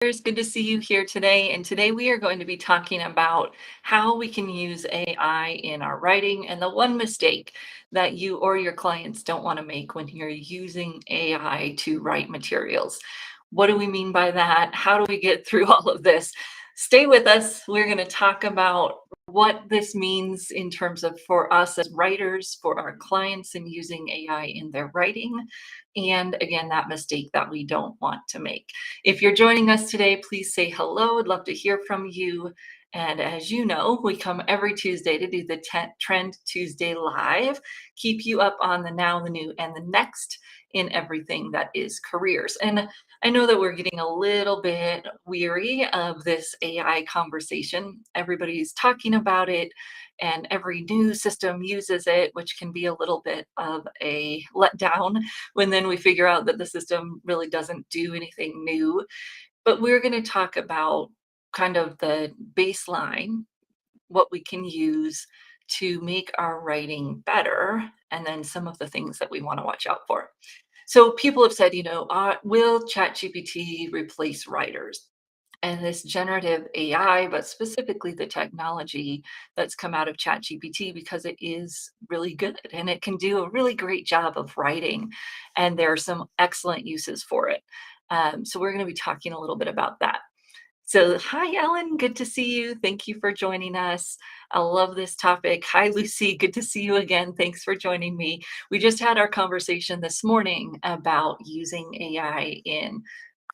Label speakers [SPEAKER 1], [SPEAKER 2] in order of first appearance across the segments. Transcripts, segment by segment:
[SPEAKER 1] Good to see you here today. And today we are going to be talking about how we can use AI in our writing and the one mistake that you or your clients don't want to make when you're using AI to write materials. What do we mean by that? How do we get through all of this? Stay with us. We're going to talk about what this means in terms of for us as writers, for our clients, and using AI in their writing. And again, that mistake that we don't want to make. If you're joining us today, please say hello. I'd love to hear from you. And as you know, we come every Tuesday to do the Trend Tuesday Live, keep you up on the now, the new, and the next in everything that is careers. And I know that we're getting a little bit weary of this AI conversation. Everybody's talking about it, and every new system uses it, which can be a little bit of a letdown when then we figure out that the system really doesn't do anything new. But we're going to talk about kind of the baseline, what we can use to make our writing better, and then some of the things that we want to watch out for. So people have said, will ChatGPT replace writers? And this generative AI, but specifically the technology that's come out of ChatGPT, because it is really good and it can do a really great job of writing. And there are some excellent uses for it. So we're going to be talking a little bit about that. So, hi, Ellen. Good to see you. Thank you for joining us. I love this topic. Hi, Lucy. Good to see you again. Thanks for joining me. We just had our conversation this morning about using AI in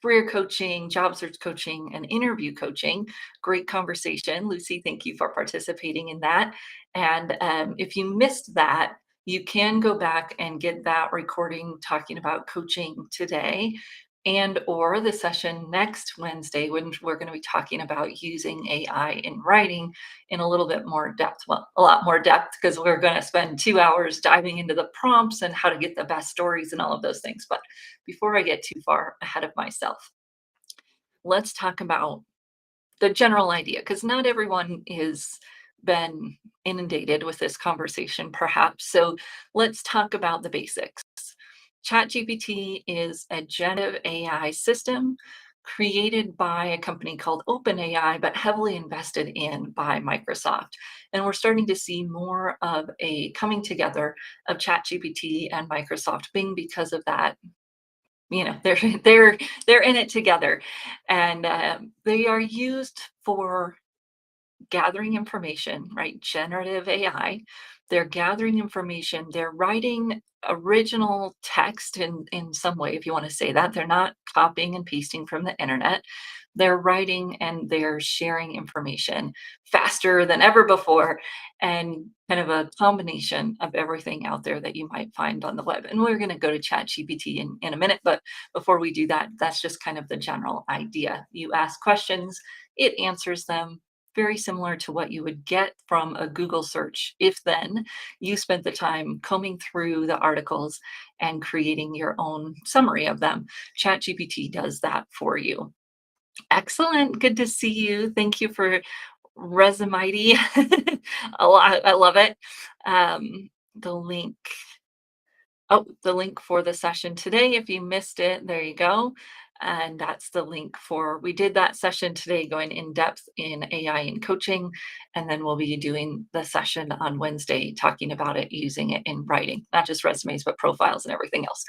[SPEAKER 1] career coaching, job search coaching, and interview coaching. Great conversation. Lucy, thank you for participating in that. And if you missed that, you can go back and get that recording talking about coaching today and or the session next Wednesday when we're going to be talking about using AI in writing in a little bit more depth. Well, a lot more depth because we're going to spend 2 hours diving into the prompts and how to get the best stories and all of those things. But before I get too far ahead of myself, let's talk about the general idea, because not everyone is been inundated with this conversation perhaps. So let's talk about the basics. ChatGPT is a generative AI system created by a company called OpenAI, but heavily invested in by Microsoft. And we're starting to see more of a coming together of ChatGPT and Microsoft Bing because of that. They're in it together, and they are used for gathering information, right? Generative AI. They're gathering information. They're writing original text in some way, if you want to say that. They're not copying and pasting from the internet. They're writing and they're sharing information faster than ever before, and kind of a combination of everything out there that you might find on the web. And we're going to go to ChatGPT in a minute, but before we do that, that's just kind of the general idea. You ask questions, it answers them, very similar to what you would get from a Google search if then you spent the time combing through the articles and creating your own summary of them. ChatGPT does that for you. Excellent. Good to see you. Thank you for resumighty. A lot. I love it. The link. Oh, the link for the session today. If you missed it, there you go. And that's the link for, we did that session today going in depth in AI and coaching. And then we'll be doing the session on Wednesday talking about it, using it in writing, not just resumes, but profiles and everything else.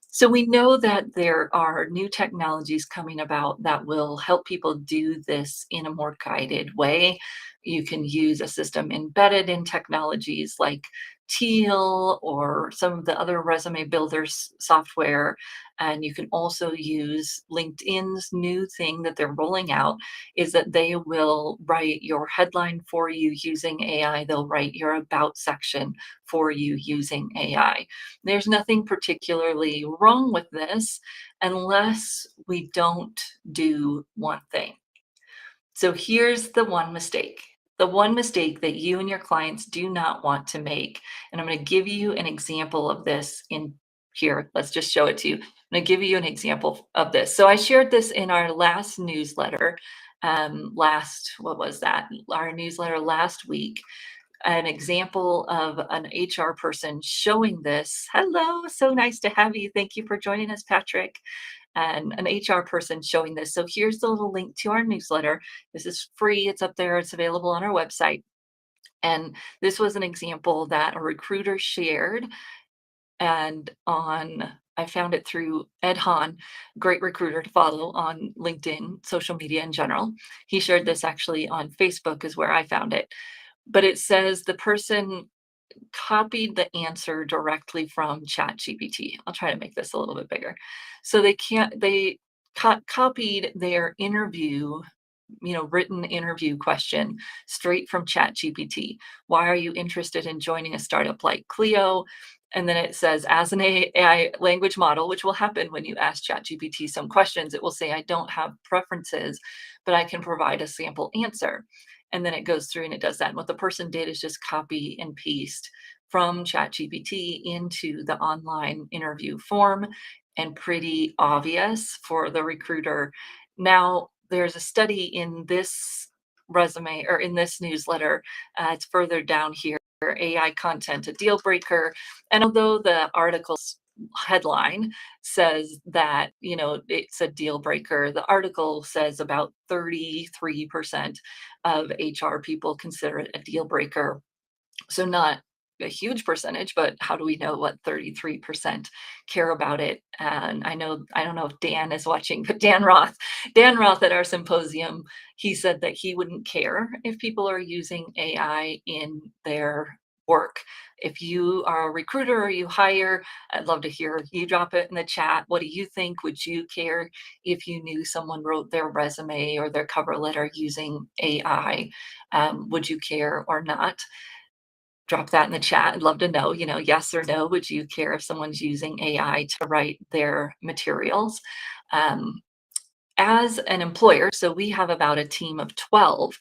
[SPEAKER 1] So we know that there are new technologies coming about that will help people do this in a more guided way. You can use a system embedded in technologies like Teal or some of the other resume builders software. And you can also use LinkedIn's new thing that they're rolling out is that they will write your headline for you using AI. They'll write your about section for you using AI. There's nothing particularly wrong with this unless we don't do one thing. So here's the one mistake. The one mistake that you and your clients do not want to make. And I'm going to give you an example of this in here. Let's just show it to you. I'm going to give you an example of this. So I shared this in our last newsletter. What was that? Our newsletter last week. An example of an HR person showing this. Hello, so nice to have you. Thank you for joining us, Patrick. and an HR person showing this. So here's the little link to our newsletter. This is free, it's up there, it's available on our website. And this was an example that a recruiter shared, and I found it through Ed Hahn, great recruiter to follow on LinkedIn, social media in general. He shared this actually on Facebook is where I found it. But it says the person copied the answer directly from ChatGPT. I'll try to make this a little bit bigger. So they copied their interview, written interview question straight from ChatGPT. Why are you interested in joining a startup like Clio? And then it says, as an AI language model, which will happen when you ask ChatGPT some questions, it will say, I don't have preferences, but I can provide a sample answer. And then it goes through and it does that. And what the person did is just copy and paste from ChatGPT into the online interview form, and pretty obvious for the recruiter. Now, there's a study in this resume or in this newsletter. It's further down here, AI content, a deal breaker. And although the article's headline says that, it's a deal breaker, the article says about 33% of HR people consider it a deal breaker. So not a huge percentage, but how do we know what 33% care about it? And I don't know if Dan is watching, but Dan Roth at our symposium, he said that he wouldn't care if people are using AI in their work. If you are a recruiter or you hire, I'd love to hear you drop it in the chat. What do you think? Would you care if you knew someone wrote their resume or their cover letter using AI? Would you care or not? Drop that in the chat. I'd love to know, yes or no, would you care if someone's using AI to write their materials? Um, as an employer, so we have about a team of 12,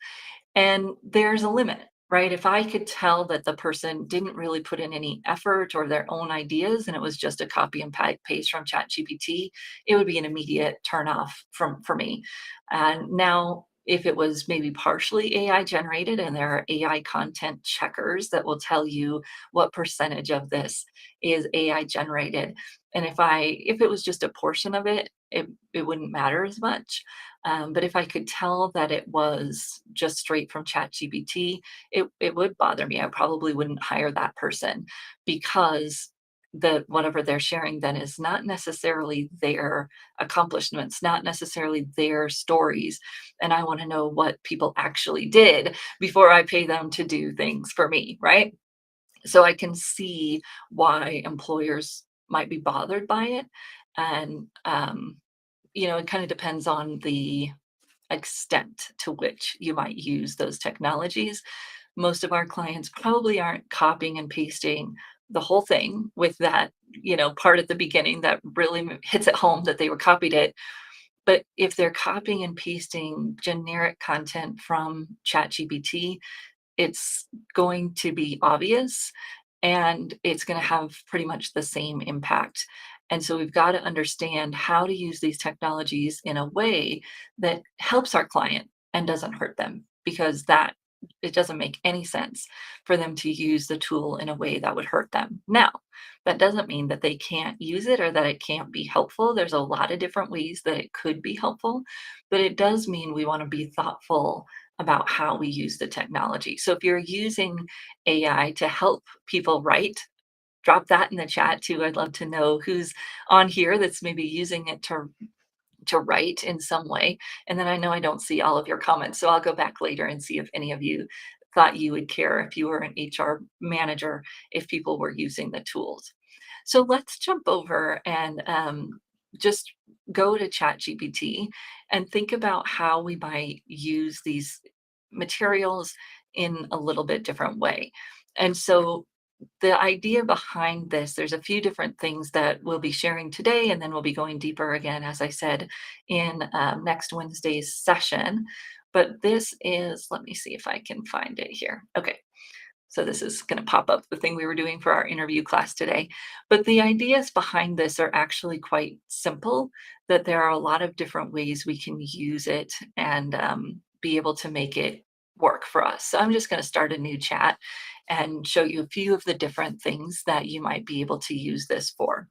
[SPEAKER 1] and there's a limit, right? If I could tell that the person didn't really put in any effort or their own ideas and it was just a copy and paste from ChatGPT, it would be an immediate turnoff for me. And now, if it was maybe partially AI generated, and there are AI content checkers that will tell you what percentage of this is AI generated. And if it was just a portion of it, it wouldn't matter as much. But if I could tell that it was just straight from ChatGPT, it would bother me. I probably wouldn't hire that person, because whatever they're sharing then is not necessarily their accomplishments, not necessarily their stories. And I want to know what people actually did before I pay them to do things for me, right? So I can see why employers might be bothered by it. And it kind of depends on the extent to which you might use those technologies. Most of our clients probably aren't copying and pasting the whole thing with that, part at the beginning that really hits it home that they were copied it. But if they're copying and pasting generic content from ChatGPT, it's going to be obvious, and it's going to have pretty much the same impact. And so we've got to understand how to use these technologies in a way that helps our client and doesn't hurt them, because that it doesn't make any sense for them to use the tool in a way that would hurt them. Now, that doesn't mean that they can't use it or that it can't be helpful. There's a lot of different ways that it could be helpful, but it does mean we want to be thoughtful about how we use the technology. So if you're using AI to help people write, drop that in the chat too. I'd love to know who's on here that's maybe using it to write in some way. And then I know I don't see all of your comments, so I'll go back later and see if any of you thought you would care if you were an HR manager if people were using the tools. So let's jump over and just go to ChatGPT and think about how we might use these materials in a little bit different way. And so the idea behind this, there's a few different things that we'll be sharing today, and then we'll be going deeper again, as I said, in next Wednesday's session. But this is, let me see if I can find it here. Okay. So this is going to pop up the thing we were doing for our interview class today. But the ideas behind this are actually quite simple, that there are a lot of different ways we can use it and be able to make it work for us. So I'm just going to start a new chat and show you a few of the different things that you might be able to use this for.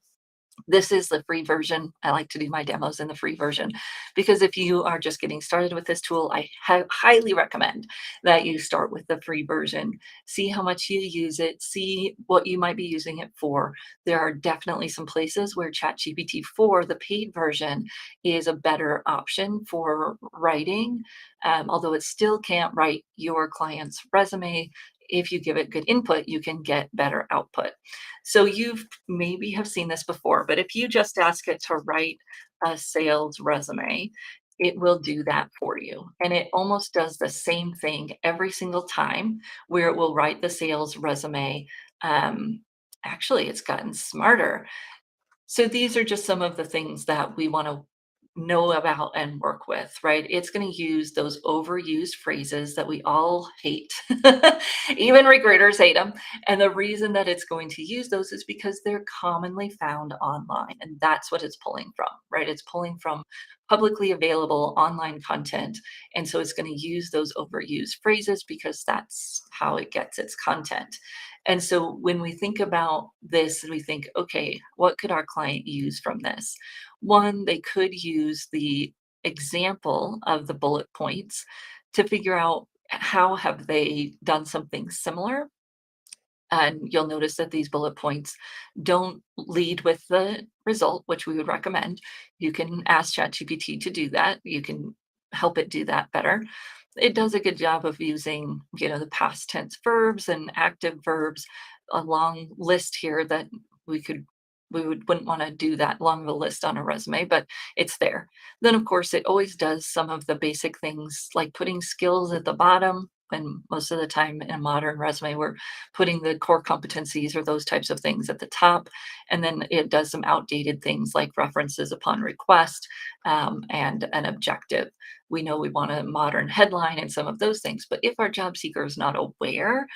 [SPEAKER 1] This is the free version. I like to do my demos in the free version because if you are just getting started with this tool, I highly recommend that you start with the free version. See how much you use it, see what you might be using it for. There are definitely some places where ChatGPT 4, the paid version, is a better option for writing, although it still can't write your client's resume. If you give it good input, you can get better output. So you've maybe have seen this before, but if you just ask it to write a sales resume, it will do that for you. And it almost does the same thing every single time where it will write the sales resume. Um, Actually, it's gotten smarter. So these are just some of the things that we want to know about and work with, right? It's going to use those overused phrases that we all hate. Even recruiters hate them. And the reason that it's going to use those is because they're commonly found online. And that's what it's pulling from, right? It's pulling from publicly available online content. And so it's going to use those overused phrases because that's how it gets its content. And so when we think about this, we think, okay, what could our client use from this? One, they could use the example of the bullet points to figure out how have they done something similar. And you'll notice that these bullet points don't lead with the result, which we would recommend. You can ask ChatGPT to do that. You can help it do that better. It does a good job of using, the past tense verbs and active verbs, a long list here that we could wouldn't want to do that long of a list on a resume, but it's there. Then of course it always does some of the basic things like putting skills at the bottom. And most of the time in a modern resume, we're putting the core competencies or those types of things at the top. And then it does some outdated things like references upon request, and an objective. We know we want a modern headline and some of those things. But if our job seeker is not aware,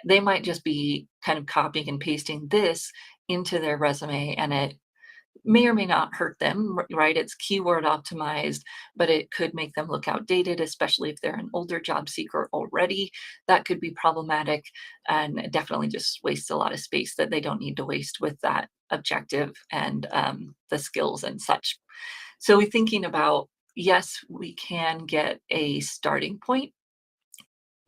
[SPEAKER 1] they might just be kind of copying and pasting this into their resume, and it may or may not hurt them, right? It's keyword optimized, but it could make them look outdated, especially if they're an older job seeker already. That could be problematic and definitely just wastes a lot of space that they don't need to waste with that objective and the skills and such. So we're thinking about, yes, we can get a starting point,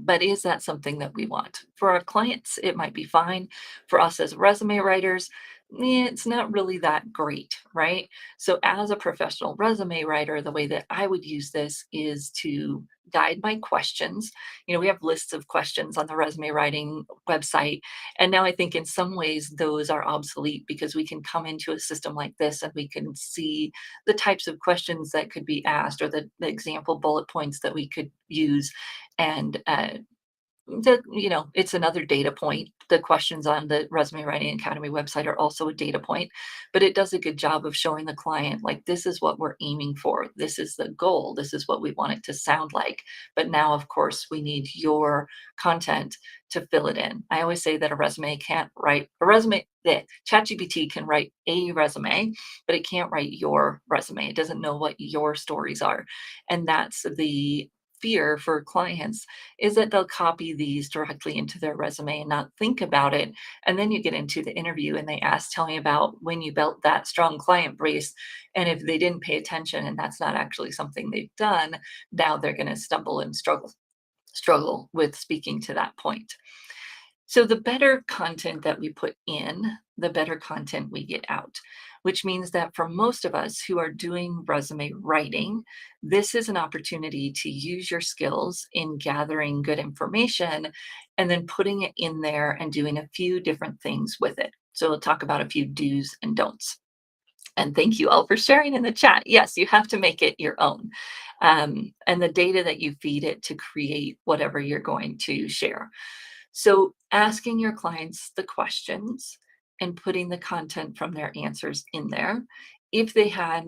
[SPEAKER 1] but is that something that we want? For our clients, it might be fine. For us as resume writers, it's not really that great, right? So, as a professional resume writer, the way that I would use this is to guide my questions. We have lists of questions on the resume writing website. And now I think in some ways those are obsolete because we can come into a system like this and we can see the types of questions that could be asked or the example bullet points that we could use. And it's another data point. The questions on the Resume Writing Academy website are also a data point, but it does a good job of showing the client, like, this is what we're aiming for. This is the goal. This is what we want it to sound like. But now, of course, we need your content to fill it in. I always say that a resume can't write a resume. That ChatGPT can write a resume, but it can't write your resume. It doesn't know what your stories are. And that's the fear for clients, is that they'll copy these directly into their resume and not think about it. And then you get into the interview and they ask, tell me about when you built that strong client base. And if they didn't pay attention and that's not actually something they've done, now they're going to stumble and struggle with speaking to that point. So the better content that we put in, the better content we get out, which means that for most of us who are doing resume writing, this is an opportunity to use your skills in gathering good information and then putting it in there and doing a few different things with it. So we'll talk about a few do's and don'ts. And thank you all for sharing in the chat. Yes, you have to make it your own. And the data that you feed it to create whatever you're going to share. So asking your clients the questions and putting the content from their answers in there. If they had,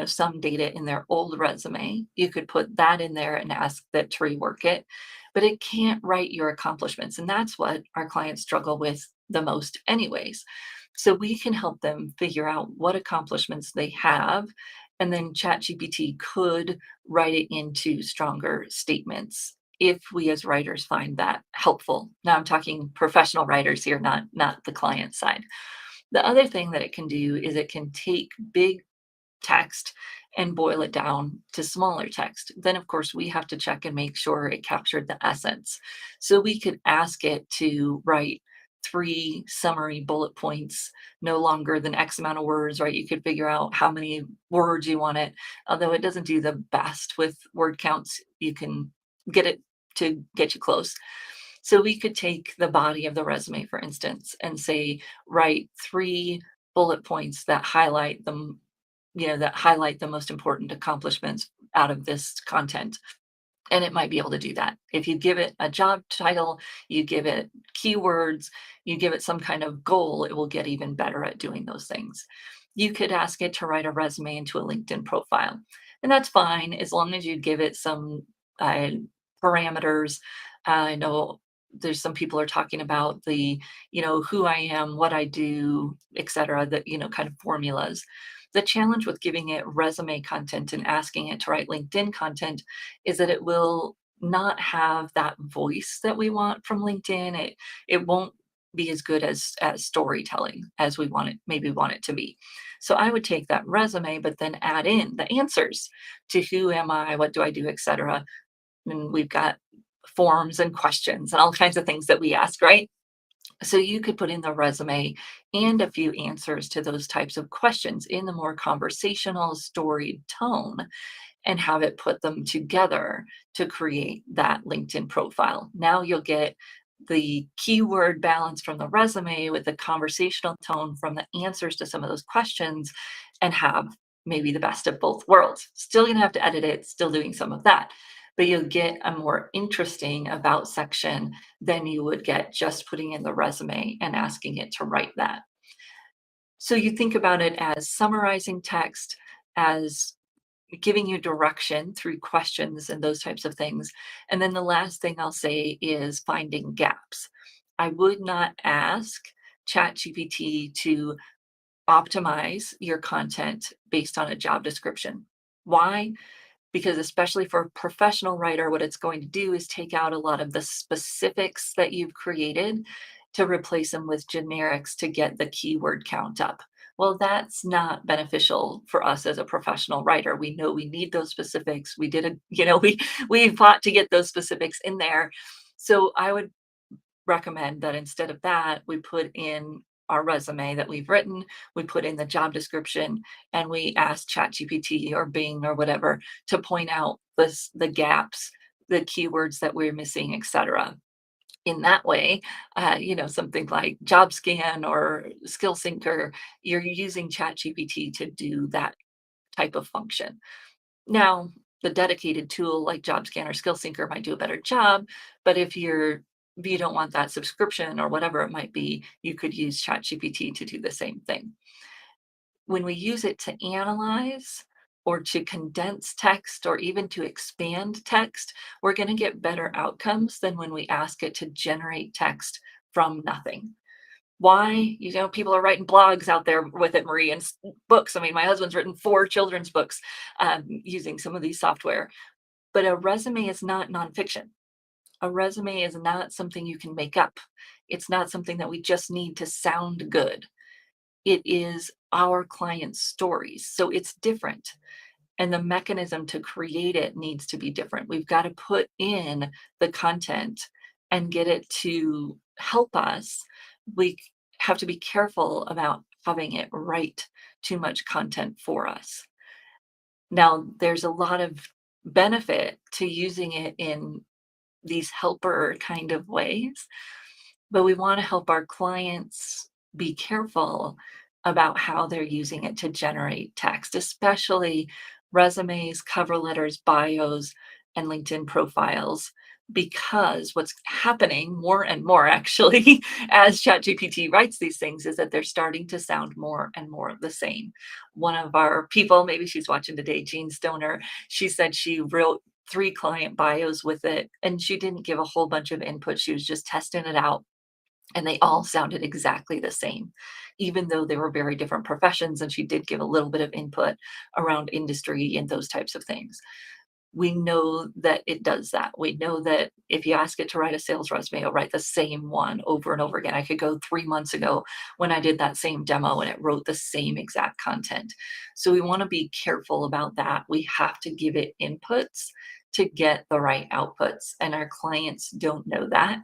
[SPEAKER 1] some data in their old resume, you could put that in there and ask that to rework it. But it can't write your accomplishments. And that's what our clients struggle with the most, anyways. So we can help them figure out what accomplishments they have. And then ChatGPT could write it into stronger statements if we as writers find that helpful. Now I'm talking professional writers here, not the client side. The other thing that it can do is it can take big text and boil it down to smaller text. Then, of course, we have to check and make sure it captured the essence. So we could ask it to write three summary bullet points, no longer than X amount of words, right? You could figure out how many words you want it. Although it doesn't do the best with word counts, you can get it to get you close. So we could take the body of the resume, for instance, and say, write three bullet points that highlight them, that highlight the most important accomplishments out of this content. And it might be able to do that. If you give it a job title, you give it keywords, you give it some kind of goal, it will get even better at doing those things. You could ask it to write a resume into a LinkedIn profile. And that's fine as long as you give it some uh, parameters. I know there's some people are talking about who I am, what I do, etc., that, kind of formulas. The challenge with giving it resume content and asking it to write LinkedIn content is that it will not have that voice that we want from LinkedIn. It won't be as good as storytelling as we want it, maybe want it to be. So I would take that resume, but then add in the answers to who am I, what do I do, etc. And we've got forms and questions and all kinds of things that we ask, right? So you could put in the resume and a few answers to those types of questions in the more conversational, storied tone and have it put them together to create that LinkedIn profile. Now you'll get the keyword balance from the resume with the conversational tone from the answers to some of those questions and have maybe the best of both worlds. Still going to have to edit it, still doing some of that, but you'll get a more interesting about section than you would get just putting in the resume and asking it to write that. So you think about it as summarizing text, as giving you direction through questions and those types of things. And then the last thing I'll say is finding gaps. I would not ask ChatGPT to optimize your content based on a job description. Why? Because especially for a professional writer, what it's going to do is take out a lot of the specifics that you've created to replace them with generics to get the keyword count up. Well, that's not beneficial for us as a professional writer. We know we need those specifics. We did a, we fought to get those specifics in there. So I would recommend that instead of that, we put in our resume that we've written, we put in the job description, and we ask ChatGPT or Bing or whatever to point out the gaps, the keywords that we're missing, etc. In that way, something like Job Scan or Skill Syncer, you're using ChatGPT to do that type of function. Now, the dedicated tool like JobScan or SkillSyncer might do a better job, but if you don't want that subscription or whatever it might be, you could use ChatGPT to do the same thing. When we use it to analyze or to condense text or even to expand text, we're going to get better outcomes than when we ask it to generate text from nothing. Why? People are writing blogs out there with it, Marie, and books. I mean, my husband's written 4 children's books using some of these software. But a resume is not nonfiction. A resume is not something you can make up. It's not something that we just need to sound good. It is our client's stories. So it's different. And the mechanism to create it needs to be different. We've got to put in the content and get it to help us. We have to be careful about having it write too much content for us. Now, there's a lot of benefit to using it in these helper kind of ways, but we want to help our clients be careful about how they're using it to generate text, especially resumes, cover letters, bios, and LinkedIn profiles. Because what's happening more and more actually as ChatGPT writes these things is that they're starting to sound more and more the same. One of our people, maybe she's watching today, Jean Stoner, she said she wrote 3 client bios with it and she didn't give a whole bunch of input. She was just testing it out and they all sounded exactly the same, even though they were very different professions. And she did give a little bit of input around industry and those types of things. we know that it does that. We know that if you ask it to write a sales resume, it'll write the same one over and over again. I could go 3 months ago when I did that same demo and it wrote the same exact content. So we want to be careful about that. We have to give it inputs to get the right outputs, and our clients don't know that.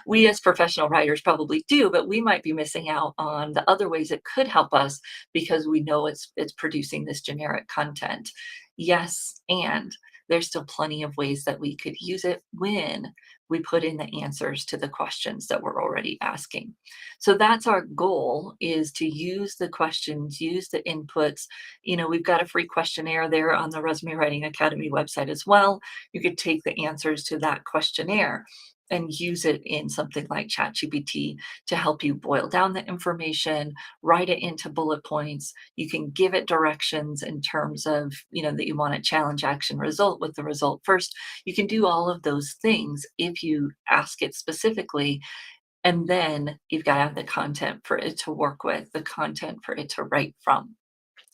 [SPEAKER 1] We as professional writers probably do, but we might be missing out on the other ways it could help us because we know it's producing this generic content. Yes, and there's still plenty of ways that we could use it when we put in the answers to the questions that we're already asking. So that's our goal, is to use the questions, use the inputs. We've got a free questionnaire there on the Resume Writing Academy website as well. You could take the answers to that questionnaire and use it in something like ChatGPT to help you boil down the information, write it into bullet points. You can give it directions in terms of, that you want a challenge, action, result with the result first. You can do all of those things if you ask it specifically. And then you've got to have the content for it to work with, the content for it to write from.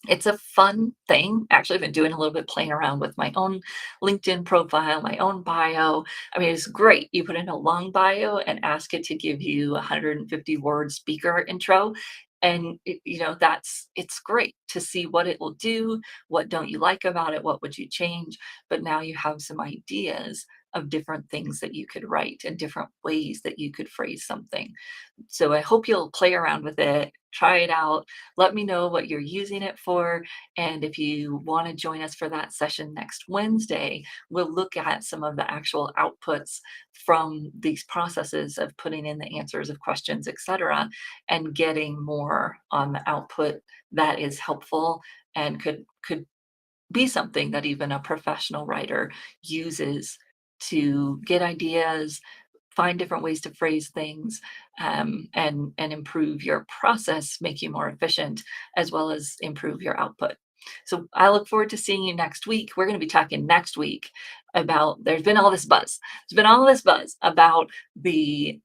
[SPEAKER 1] It's a fun thing. Actually, I've been doing a little bit playing around with my own LinkedIn profile, my own bio. I mean, it's great. You put in a long bio and ask it to give you a 150 word speaker intro. And it's great to see what it will do. What don't you like about it? What would you change? But now you have some ideas of different things that you could write and different ways that you could phrase something. So I hope you'll play around with it, try it out. Let me know what you're using it for. And if you want to join us for that session next Wednesday, we'll look at some of the actual outputs from these processes of putting in the answers of questions, etc., and getting more on the output that is helpful and could be something that even a professional writer uses to get ideas, find different ways to phrase things, and improve your process, make you more efficient, as well as improve your output. So I look forward to seeing you next week. We're going to be talking next week about, there's been all this buzz. There's been all this buzz about the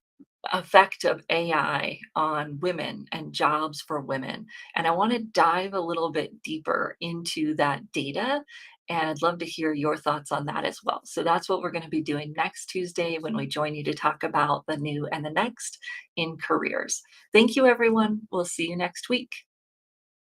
[SPEAKER 1] effect of AI on women and jobs for women. And I want to dive a little bit deeper into that data. And I'd love to hear your thoughts on that as well. So that's what we're going to be doing next Tuesday when we join you to talk about the new and the next in careers. Thank you, everyone. We'll see you next week.